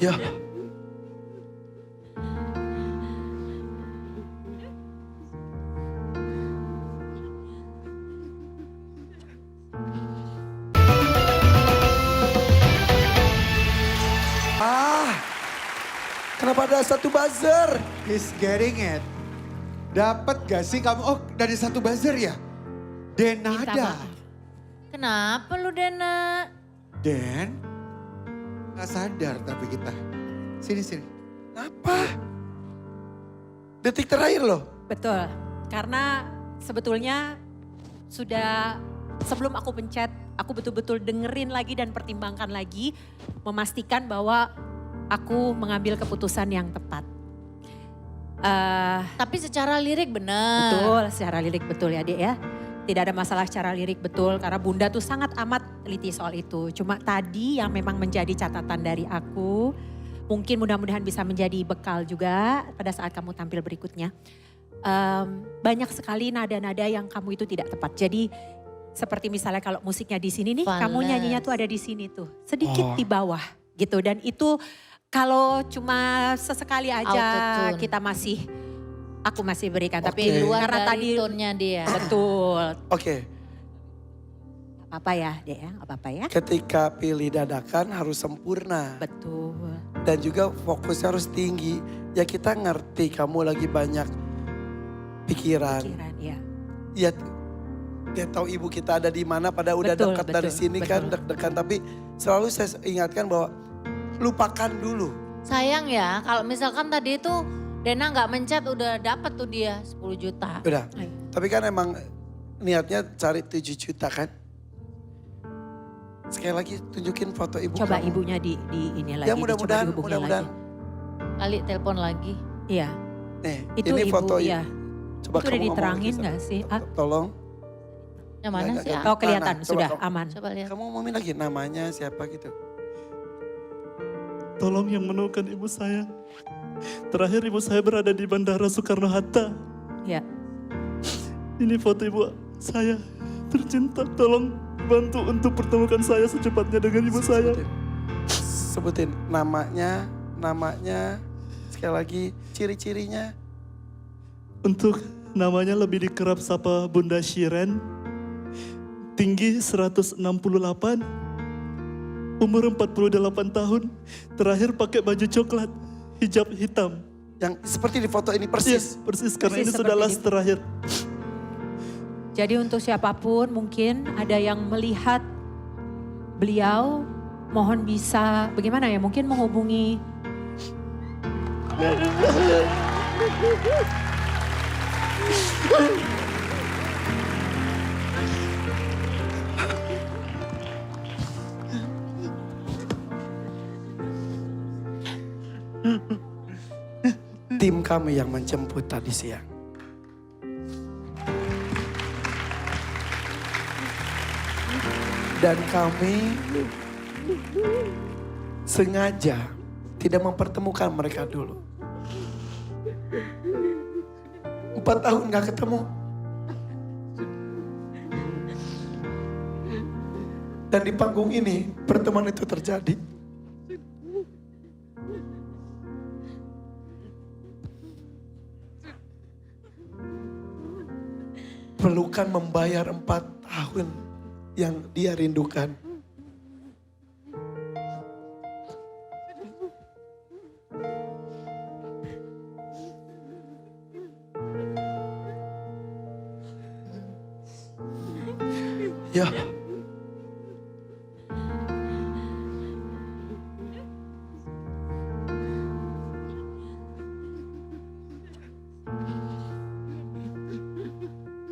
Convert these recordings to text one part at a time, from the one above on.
Ya. Kenapa ada satu buzzer? He's getting it. Dapat gak sih kamu? Oh, dari satu buzzer ya? Minta Denada. maaf. Kenapa lu Dena? Den, gak sadar tapi kita. Sini. Apa? Detik terakhir loh. Betul, karena sebetulnya sudah sebelum aku pencet, aku betul-betul dengerin lagi dan pertimbangkan lagi, memastikan bahwa aku mengambil keputusan yang tepat. Tapi secara lirik bener. Betul, secara lirik betul ya Dek ya. Tidak ada masalah secara lirik betul, karena Bunda tuh sangat amat teliti soal itu. Cuma tadi yang memang menjadi catatan dari aku, mungkin mudah-mudahan bisa menjadi bekal juga pada saat kamu tampil berikutnya. Banyak sekali nada-nada yang kamu itu tidak tepat. Jadi seperti misalnya kalau musiknya di sini nih, kamu Fales. nyanyinya tuh ada di sini tuh, sedikit Oh. di bawah gitu. Dan itu kalau cuma sesekali aja Autotune. kita aku masih berikan. Oke. Tapi Di luar karena dari tadi tone-nya dia. betul, Oke, gak apa-apa ya Dek ya, gak apa-apa ya. ketika pilih dadakan harus sempurna. Betul, Dan juga fokusnya harus tinggi. Ya kita ngerti kamu lagi banyak pikiran. pikiran ya. Ya dia tahu ibu kita ada di mana pada udah Betul, dekat dari betul, sini kan betul. deg-degan. Tapi selalu saya ingatkan bahwa lupakan dulu. Sayang ya kalau misalkan tadi itu Dena nggak mencet udah dapat tuh dia 10 juta. Udah. Ayo. Tapi kan emang niatnya cari 7 juta kan. Sekali lagi tunjukin foto ibu Coba kamu. ibunya di ini lagi. Ya mudah-mudahan, dicoba dihubungin mudah-mudahan. Kali telepon lagi. lagi. Iya, Nih, itu ini ibu foto ya. Coba Itu udah kamu ngomong diterangin lagi, nggak sih? Ah, Tolong. Yang mana Nggak, sih? nggak. Ah? oh kelihatan Coba sudah kamu. aman. Coba lihat. Kamu ngomongin lagi namanya siapa gitu. Tolong yang menemukan ibu saya. Terakhir ibu saya berada di Bandara Soekarno-Hatta. Ya, Ini foto ibu saya tercinta. Tolong bantu untuk pertemukan saya secepatnya dengan ibu saya. Sebutin namanya sekali lagi ciri-cirinya. Untuk namanya lebih dikerap sapa Bunda Shiren. Tinggi 168. Umur 48 tahun. Terakhir pakai baju coklat. Hijab hitam. Yang seperti di foto ini persis. Yes, persis karena Persis ini sudah seperti last terakhir. jadi untuk siapapun mungkin ada yang melihat beliau, mohon bisa bagaimana ya, mungkin menghubungi Tim kami yang menjemput tadi siang. Dan kami sengaja tidak mempertemukan mereka dulu. 4 tahun gak ketemu. Dan di panggung ini pertemuan itu terjadi. Pelukan membayar 4 tahun yang dia rindukan. Ya.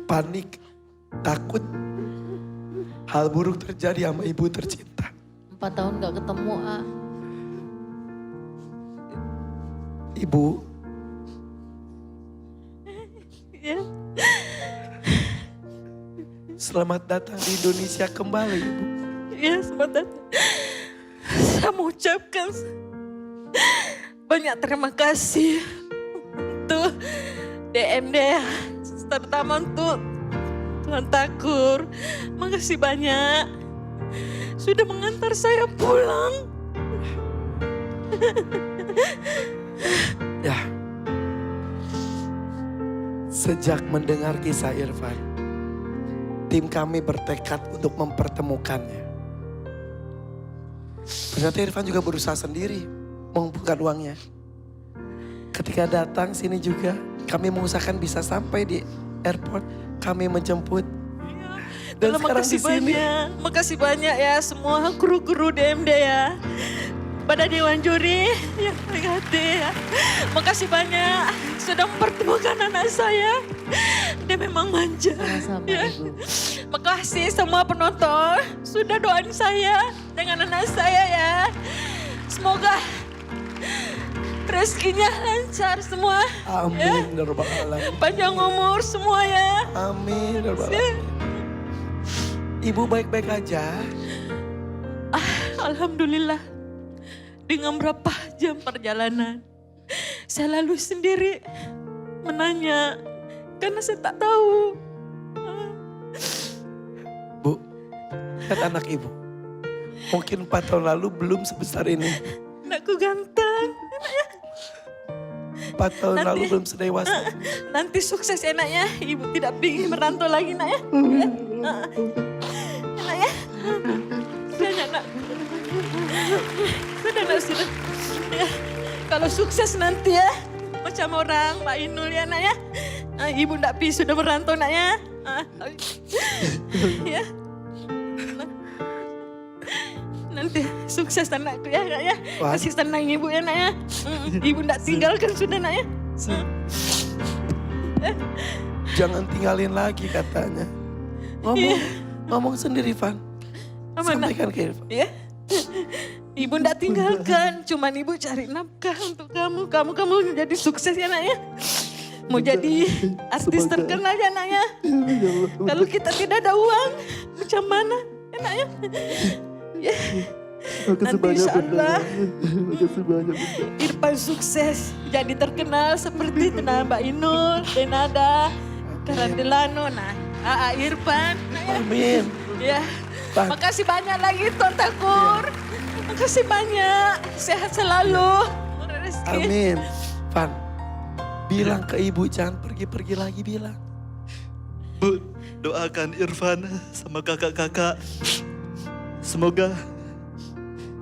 Panik, takut, hal buruk terjadi sama ibu tercinta. 4 tahun gak ketemu. Ah. Ibu, selamat datang di Indonesia kembali, Ibu. Ya, selamat datang. Saya mau ucapkan banyak terima kasih untuk DMD, terutama untuk Tuhan Takur. Makasih banyak sudah mengantar saya pulang. Ya. Sejak mendengar kisah Irfan, tim kami bertekad untuk mempertemukannya. Ternyata Irfan juga berusaha sendiri mengumpulkan uangnya. Ketika datang sini juga, kami mengusahakan bisa sampai di airport. Kami menjemput. Dan sekarang di sini. Makasih banyak ya semua kru-kru DMD ya. Pada Dewan Juri yang baik hati ya. Makasih banyak sudah mempertemukan anak saya. Dia memang manja. Sama-sama Ya. Ibu. Makasih semua penonton sudah doain saya dengan anak saya ya. Semoga rezekinya lancar semua. Amin. Ya Rabbal Alamin. Panjang umur semua ya. Amin. Ya Rabbal Alamin. Ibu baik-baik aja. Alhamdulillah. Dengan berapa jam perjalanan, saya lalu sendiri menanya karena saya tak tahu. Bu, kan anak ibu. Mungkin 4 tahun lalu belum sebesar ini. Anakku ganteng. 4 tahun lalu belum sedewasa. Nanti sukses enaknya. Ibu tidak ingin merantau lagi nak ya. Enak ya. Sudah nak. Sudah. Ya. Kalau sukses nanti ya. Macam orang Mbak Inul ya nak ya. Ibu ndak pi sudah merantau nak ya. Ya. Nanti sukses anakku ya nak ya. Wah. Kasih tenang ibu ya nak ya. Ibu ndak tinggalkan sudah nak ya. Jangan tinggalin lagi katanya. Ngomong sendiri Van. Sampaikan ke Irfan. Ya. Ibu ndak tinggalkan, cuman ibu cari nafkah untuk kamu. Kamu jadi sukses ya nak ya. Mau jadi artis terkenal ya nak ya. Kalau kita tidak ada uang, macam mana ya nak ya. Ya. Nanti insya Allah Makasih banyak Bunda. Irfan sukses jadi terkenal seperti Mbak Inul, Denada, Karandelano, nah Aa Irfan. Nah, ya. Amin. Ya, Van. makasih banyak lagi Tuan Takur. Makasih banyak, sehat selalu. Rezeki. Amin. Van, bilang ke ibu jangan pergi-pergi lagi bilang. Bu, doakan Irfan sama kakak-kakak. Semoga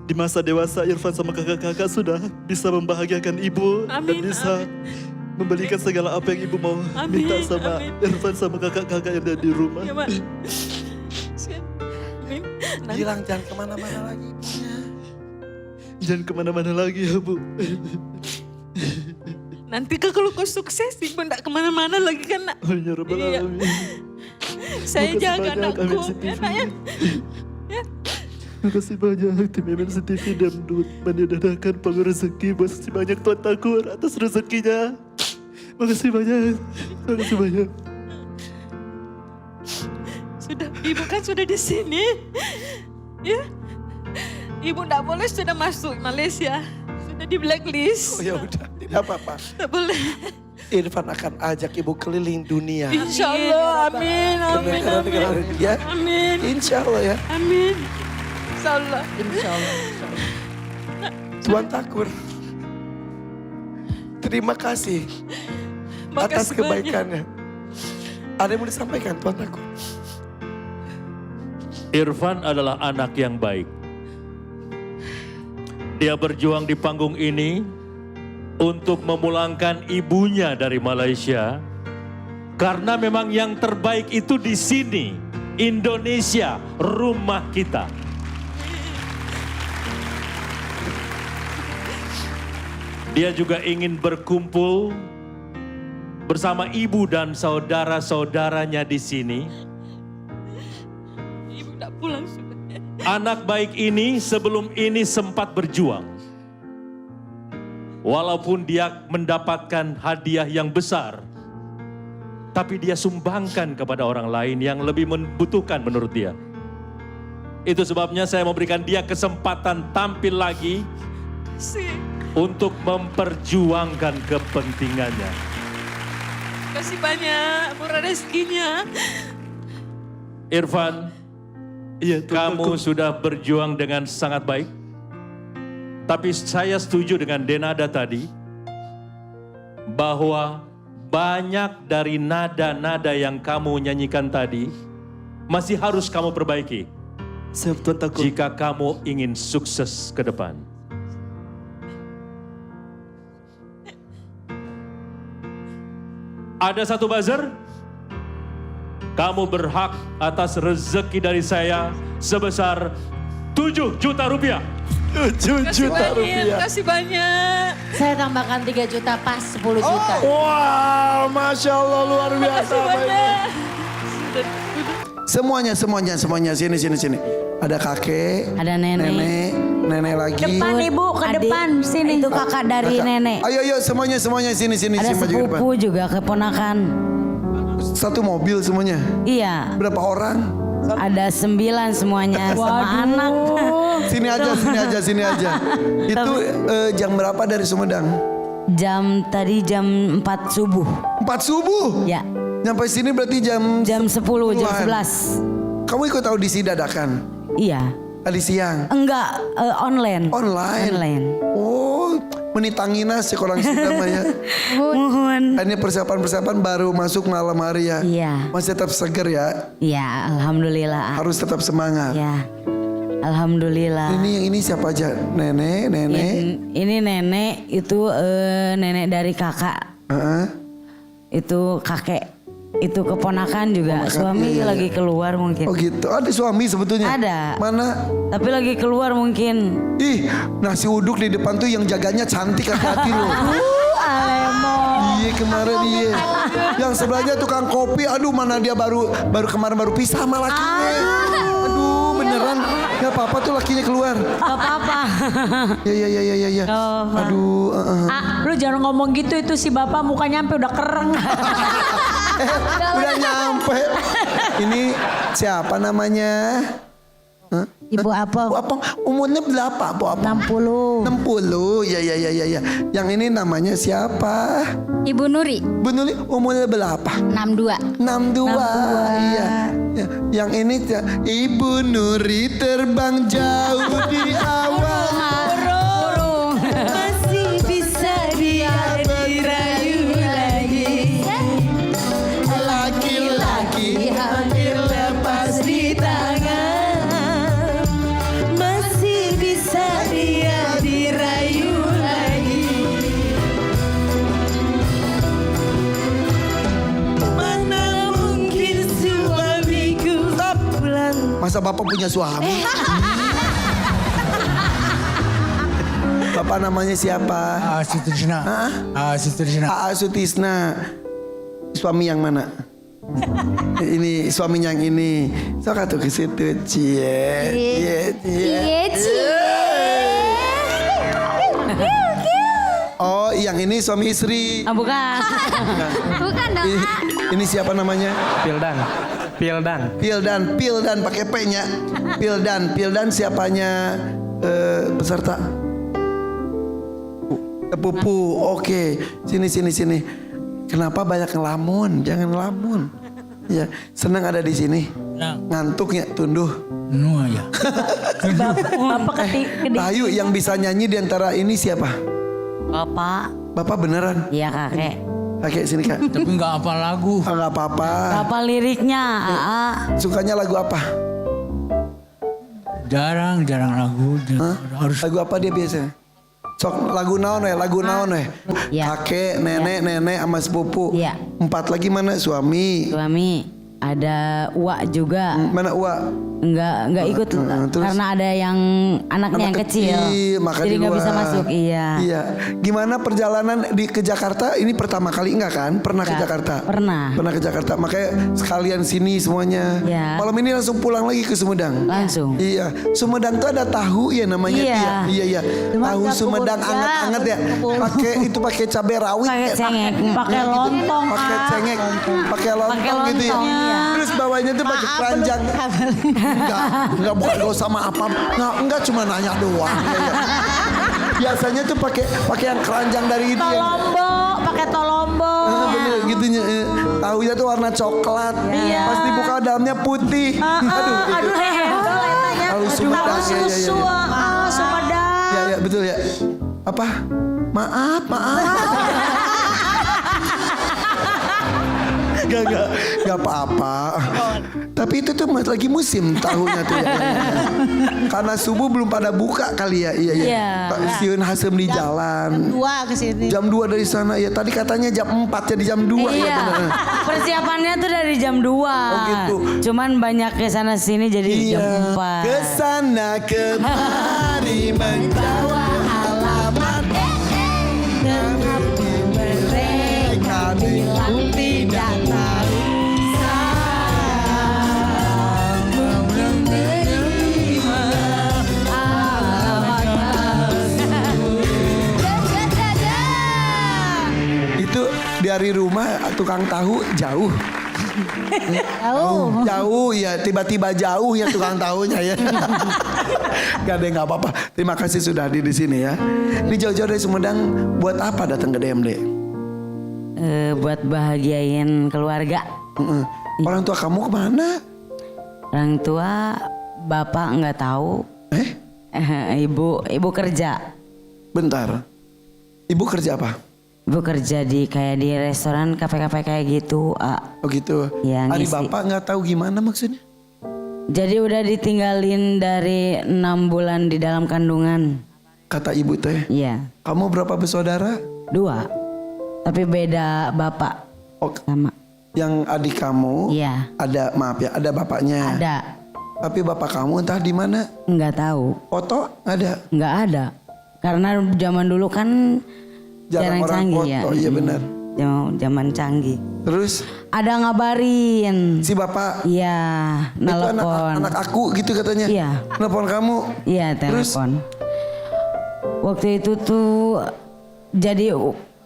di masa dewasa Irfan sama kakak-kakak sudah bisa membahagiakan ibu. Amin, dan bisa amin. memberikan segala apa yang ibu mau Amin, minta sama amin. Irfan sama kakak-kakak yang ada di rumah. Ya, Mak. Amin. Nanti Bilang jangan kemana-mana lagi. Jangan kemana-mana lagi ya Bu. nanti kalau kau sukses, ibu ndak kemana-mana lagi kan nak. Oh ya Rabbal Iya. Alamin. Saya Makasih jaga banyak, anakku, Amin, ya nak ya. Terima kasih banyak tim MNC TV dan menyediakan pagar rezeki. Makasih banyak Tuan Takur atas rezekinya. Makasih banyak. Makasih banyak. Sudah, ibu kan sudah di sini. Ya. Ibu ndak boleh sudah masuk Malaysia. Sudah di blacklist. Oh ya udah, tidak apa-apa. Ndak boleh. Irfan akan ajak ibu keliling dunia. Insya Allah, amin, Ke amin, negara-negara amin. ya. Amin, Insya Allah ya. amin. Insya Allah. Insya Allah. Tuan Takur. Terima kasih atas Makasih banyak. kebaikannya. Ada yang mau disampaikan Tuan Takur? Irfan adalah anak yang baik. Dia berjuang di panggung ini untuk memulangkan ibunya dari Malaysia. Karena memang yang terbaik itu di sini, Indonesia, rumah kita. Dia juga ingin berkumpul bersama ibu dan saudara-saudaranya di sini. Ibu ndak pulang sudah. Anak baik ini sebelum ini sempat berjuang. Walaupun dia mendapatkan hadiah yang besar, tapi dia sumbangkan kepada orang lain yang lebih membutuhkan menurut dia. Itu sebabnya saya memberikan dia kesempatan tampil lagi Kasih. untuk memperjuangkan kepentingannya. Kasih banyak, murah rezekinya. Irfan, Iya Tuan kamu Takur. sudah berjuang dengan sangat baik. Tapi saya setuju dengan Denada tadi, bahwa banyak dari nada-nada yang kamu nyanyikan tadi masih harus kamu perbaiki Siap Tuhan takut. jika kamu ingin sukses ke depan. Ada satu buzzer, kamu berhak atas rezeki dari saya sebesar 7 juta rupiah. 7 juta rupiah. Kasih banyak. Saya tambahkan 3 juta pas 10 juta. Wow, Masya Allah luar biasa. Semuanya. Sini. Ada kakek. Ada nenek. Nenek lagi. Depan ibu, ke depan sini. Itu kakak dari nenek. Ayo semuanya sini. Ada maju ke depan. sepupu juga keponakan. Satu mobil semuanya. Iya, Berapa orang? ada 9 semuanya sama anak. Sini aja. Itu jam berapa dari Sumedang? Tadi jam 4 subuh. 4 subuh? Ya, Nyampe sini berarti jam... jam 10, jam 11. Kamu ikut audisi dadakan? Iya. Tadi siang? Enggak, online. Online? Oh, menitangina seorang sudah mah ya. Mohon. Ini persiapan baru masuk malam hari ya. Iya. Masih tetap seger ya. Iya, alhamdulillah. Harus tetap semangat. Ya, alhamdulillah. Ini yang ini siapa aja? Nenek. Ini nenek, itu nenek dari kakak. Heeh. Itu kakek. Itu keponakan juga. Suami iya. lagi keluar mungkin. Oh gitu. Ada suami sebetulnya? Ada. Mana? Tapi lagi keluar mungkin. Ih, nasi uduk di depan tuh yang jaganya cantik hati-hati loh. Iya kemarin iya. Yang sebelahnya tukang kopi, aduh mana dia baru kemarin baru pisah sama lakinya. Aduh beneran, gak apa-apa tuh lakinya keluar. Gak apa-apa. Ya. Aduh. Lu jangan ngomong gitu, itu si bapak mukanya sampai udah kereng. Udah nyampe. Ini siapa namanya? Hah? Ibu apa? Bu Apong, umurnya berapa Bu Apong? 60. 60, ya. Yang ini namanya siapa? Ibu Nuri, Bu Nuli umurnya berapa? 62. 62. Iya. Yang ini Ibu Nuri terbang jauh di awan. Masih bisa dia dirayu lagi. Laki-laki Hampir lepas di tangan. Masih bisa dia dirayu lagi. Mana mungkin suamiku pulang. Masa Bapak punya suami? Bapak namanya siapa? Sutisna. Sutisna. Sutisna. Suami yang mana? Ini suaminya yang ini. Sok atuh ke situ. Cie. Oh, yang ini suami istri. Bukan. Bukan dong. Ini siapa namanya? Pildan. Pildan pakai P-nya. Pildan siapanya peserta? Pupu. Oke. Sini. Kenapa banyak ngelamun? Jangan ngelamun. Ya, senang ada di sini. Ngantuknya tunduh. Ya. Bapak Ayo yang bisa nyanyi di antara ini siapa? Bapak. Bapak beneran? Iya kakek. Kakek sini kak. Tapi nggak apa lagu. Nggak apa-apa. Bapak liriknya. Sukanya lagu apa? Jarang lagu. Harus Lagu apa dia biasanya? Sok lagu naon we. Ya. Kakek, nenek sama sepupu. Iya. 4 lagi mana? Suami. Ada Uak juga. Mana Uwa? Enggak ikut terus? karena ada yang anaknya yang kecil. Maka Jadi di nggak luar. bisa masuk. Iya. Gimana perjalanan ke Jakarta? Ini pertama kali enggak kan? Pernah ke Enggak, Jakarta? pernah. Ke Jakarta. Makanya sekalian sini semuanya. Iya. Malam ini langsung pulang lagi ke Sumedang. Langsung. Iya. Sumedang tuh ada tahu ya namanya. Iya. Tahu Sumedang anget-anget ya. Pakai cabai rawit. Pakai cengek. Pakai lontong. Pakai cengek. Pakai lontong gitu ya. Iya. Terus bawahnya tuh pakai keranjang. Enggak bukan gak usah maaf. Enggak cuma nanya doang. Iya. Biasanya tuh pakai yang keranjang dari itu ya. Pakai tolombo. Bener gitunya. Tahunya tuh warna coklat. Iya. Pas dibuka dalamnya putih. Aduh. Aduh, Tahu Sumedang. Sumedang. Ya. ya, betul ya. Apa? Maaf. Gak apa-apa. Tapi itu tuh lagi musim tahunya tuh ya. Karena subuh belum pada buka kali ya. Iya. Siun Hasem di jalan. 2 ke sini. Jam 2 dari sana ya. Tadi katanya jam 4 jadi jam 2 ya Iya. bener. Persiapannya tuh dari jam 2. Oh gitu. Cuman banyak ke sana sini jadi jam 4. Kesana kemari menjauh alamat. Mereka bilang tidak tahu. Itu dari rumah tukang tahu jauh. Jauh ya, tiba-tiba jauh ya tukang tahunya ya. Gak ada, nggak apa-apa. Terima kasih sudah hadir di sini ya. Ini jauh-jauh dari Sumedang buat apa datang ke DMD? Buat bahagiain keluarga. Orang tua kamu kemana? Orang tua, bapak nggak tahu. Ibu kerja. Bentar. Ibu kerja apa? Ibu kerja di kayak di restoran, kafe-kafe kayak gitu. Oh gitu. Ya, Ari ngisi. bapak nggak tahu gimana maksudnya? Jadi udah ditinggalin dari 6 bulan di dalam kandungan. Kata ibu teh. Iya, Kamu berapa bersaudara? 2. Tapi beda bapak Oh, sama. yang adik kamu Iya, ada, maaf ya, ada bapaknya. ada. Tapi bapak kamu entah di mana. Nggak tahu, Foto ada. nggak ada. Karena zaman dulu kan Jarang jarang orang canggih foto. ya. Iya benar. Zaman canggih. Terus Ada ngabarin. si bapak Iya, itu nelpon. anak aku gitu katanya. Iya. Nelpon kamu. Iya, Terus? telepon. Waktu itu tuh jadi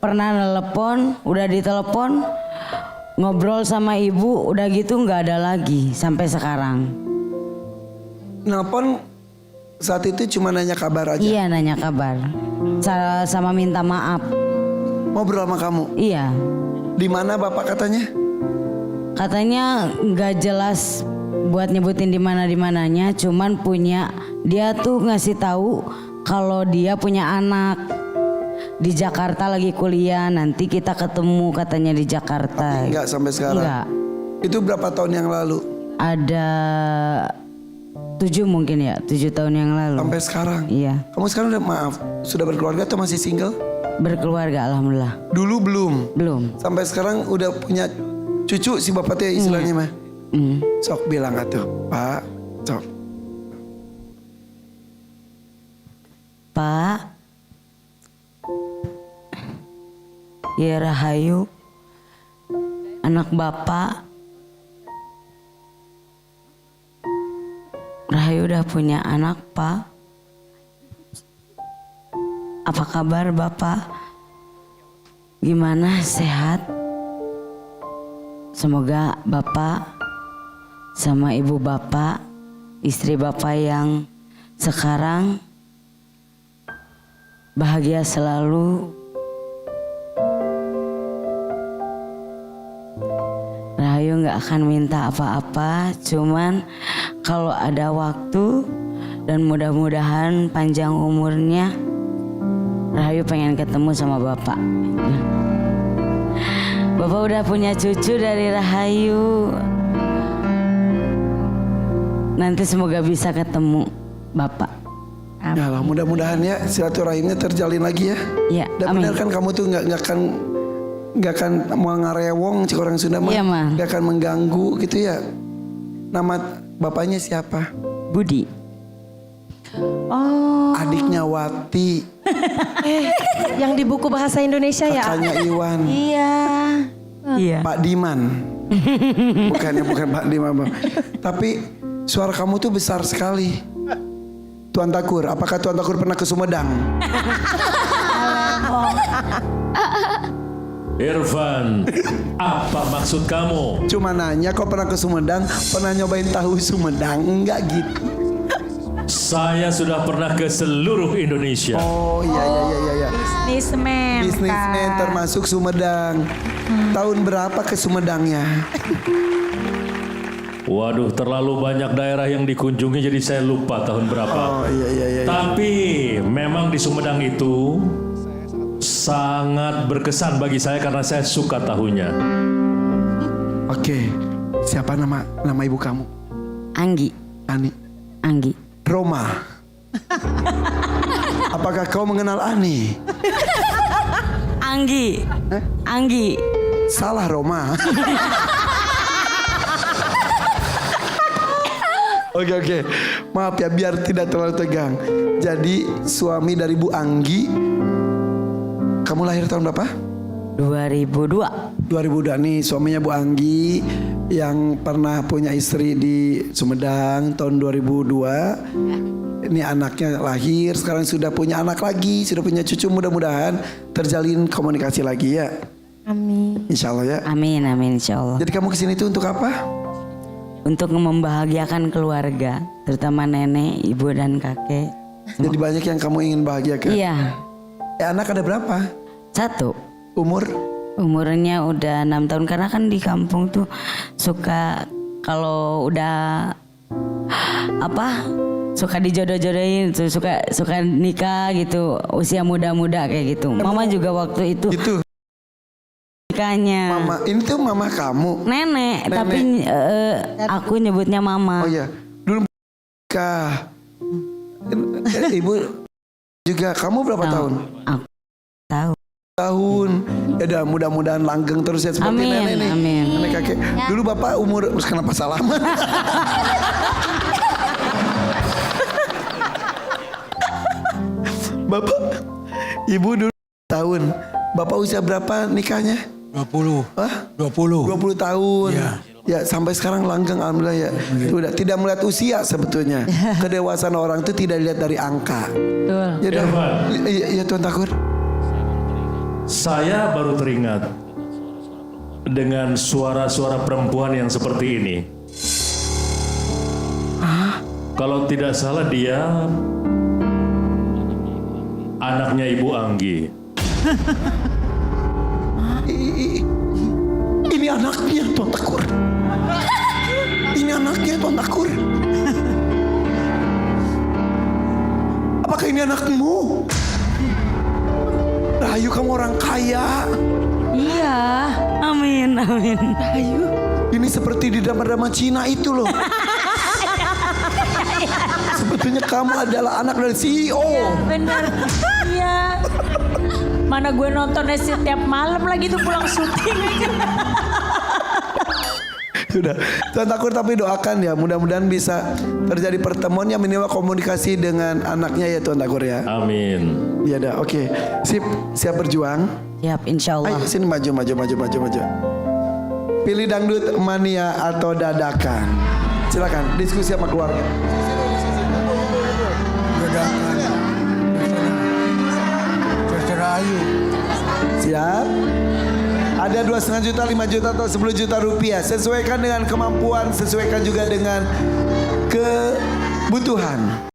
pernah nelpon, udah ditelepon, ngobrol sama ibu, udah gitu nggak ada lagi sampai sekarang. Nelpon saat itu cuma nanya kabar aja. Iya, nanya kabar. Sama minta maaf. Ngobrol sama kamu. Iya. Di mana bapak katanya? Katanya nggak jelas buat nyebutin di mananya, cuman dia tuh ngasih tahu kalau dia punya anak di Jakarta lagi kuliah, nanti kita ketemu katanya di Jakarta. Enggak sampai sekarang. Enggak. Itu berapa tahun yang lalu? Ada 7 mungkin ya, 7 tahun yang lalu. Sampai sekarang. Iya, Kamu sekarang udah sudah berkeluarga atau masih single? berkeluarga alhamdulillah. Dulu belum. Belum. Sampai sekarang udah punya cucu si bapak teh istilahnya mah. Sok bilang atuh, Pak. Sok. Pak, ya Rahayu, anak bapak. Rahayu udah punya anak, Pak. Apa kabar bapak? Gimana, sehat? Semoga bapak sama ibu bapak, istri bapak yang sekarang bahagia selalu. Rahayu nggak akan minta apa-apa, cuman kalau ada waktu dan mudah-mudahan panjang umurnya, Rahayu pengen ketemu sama bapak. Bapak udah punya cucu dari Rahayu. Nanti semoga bisa ketemu bapak. Ya lah, mudah-mudahan ya silaturahimnya terjalin lagi ya. Ya, Dan amin. benar kan kamu tuh nggak akan mau ngarewong cik orang Sunda mah. Iya, Ma. Nggak akan mengganggu gitu ya. Nama bapaknya siapa? Budi. Oh, Adiknya Wati, yang di buku bahasa Indonesia ya? kakaknya Iwan, Iya. Iya. Pak Diman. Bukan Pak Diman, Bang. Tapi suara kamu tuh besar sekali. Tuan Takur, apakah Tuan Takur pernah ke Sumedang? Irfan, apa maksud kamu? Cuma nanya kok pernah ke Sumedang, pernah nyobain tahu Sumedang? Enggak gitu. Saya sudah pernah ke seluruh Indonesia. Oh iya. Businessman. Bisnismen Kak. termasuk Sumedang. Tahun berapa ke Sumedangnya? Waduh, terlalu banyak daerah yang dikunjungi jadi saya lupa tahun berapa. Oh iya. Tapi memang di Sumedang itu sangat berkesan bagi saya karena saya suka tahunya. Oke, siapa nama ibu kamu? Anggi. Ani. Roma. Apakah kau mengenal Ani? Anggi. Salah Roma. Oke. Maaf ya biar tidak terlalu tegang. Jadi suami dari Bu Anggi. Kamu lahir tahun berapa? 2002. 2002 nih suaminya Bu Anggi yang pernah punya istri di Sumedang tahun 2002. Ini anaknya lahir, sekarang sudah punya anak lagi, sudah punya cucu, mudah-mudahan terjalin komunikasi lagi ya. Amin. Insya Allah ya. Amin insya Allah. Jadi kamu kesini tuh untuk apa? Untuk membahagiakan keluarga, terutama nenek, ibu dan kakek. Jadi banyak yang kamu ingin bahagiakan. Iya. Anak ada berapa? 1. Umurnya udah 6 tahun karena kan di kampung tuh suka kalau udah suka dijodoh-jodohin, suka nikah gitu, usia muda-muda kayak gitu. Mama juga waktu itu itu. nikahnya. Mama, ini tuh mama kamu. Nenek. Tapi aku nyebutnya mama. Oh iya, dulu nikah. Ibu juga, kamu berapa tahun? Aku tahu. Tahun. Ya udah mudah-mudahan langgeng terus ya seperti Amin, nenek nih. amin. Nenek kakek. Dulu bapak umur, kenapa salaman? Bapak, ibu dulu tahun. Bapak usia berapa nikahnya? 20. Hah? 20. 20 tahun. Iya. Ya sampai sekarang langgeng alhamdulillah ya. Udah tidak melihat usia sebetulnya. Kedewasaan orang itu tidak dilihat dari angka. Betul. Ya udah. Irfan. Iya Tuan Takur. Saya baru teringat dengan suara-suara perempuan yang seperti ini. Kalau tidak salah dia anaknya Ibu Anggi. Ini anaknya Tuan Takur. Ini anaknya Tuan Takur. Apakah ini anakmu? Rahayu, kamu orang kaya. Iya. Amin. Rahayu, ini seperti di drama-drama Cina itu loh. Sebetulnya kamu adalah anak dari CEO. Bener. Iya. Mana gue nontonnya setiap malam lagi tuh pulang syuting. Sudah, Tuan Takur tapi doakan ya, mudah-mudahan bisa terjadi pertemuan yang minimal komunikasi dengan anaknya ya Tuan Takur ya. Amin. Ya dah, oke. Sip, siap berjuang. Siap insya Allah. Ayo sini maju. Pilih dangdut mania atau dadakan. Silakan diskusi sama keluarga. Dadakan. Terserah Ayu. Siap. Ada 2,5 juta, 5 juta atau 10 juta rupiah. Sesuaikan dengan kemampuan, sesuaikan juga dengan kebutuhan.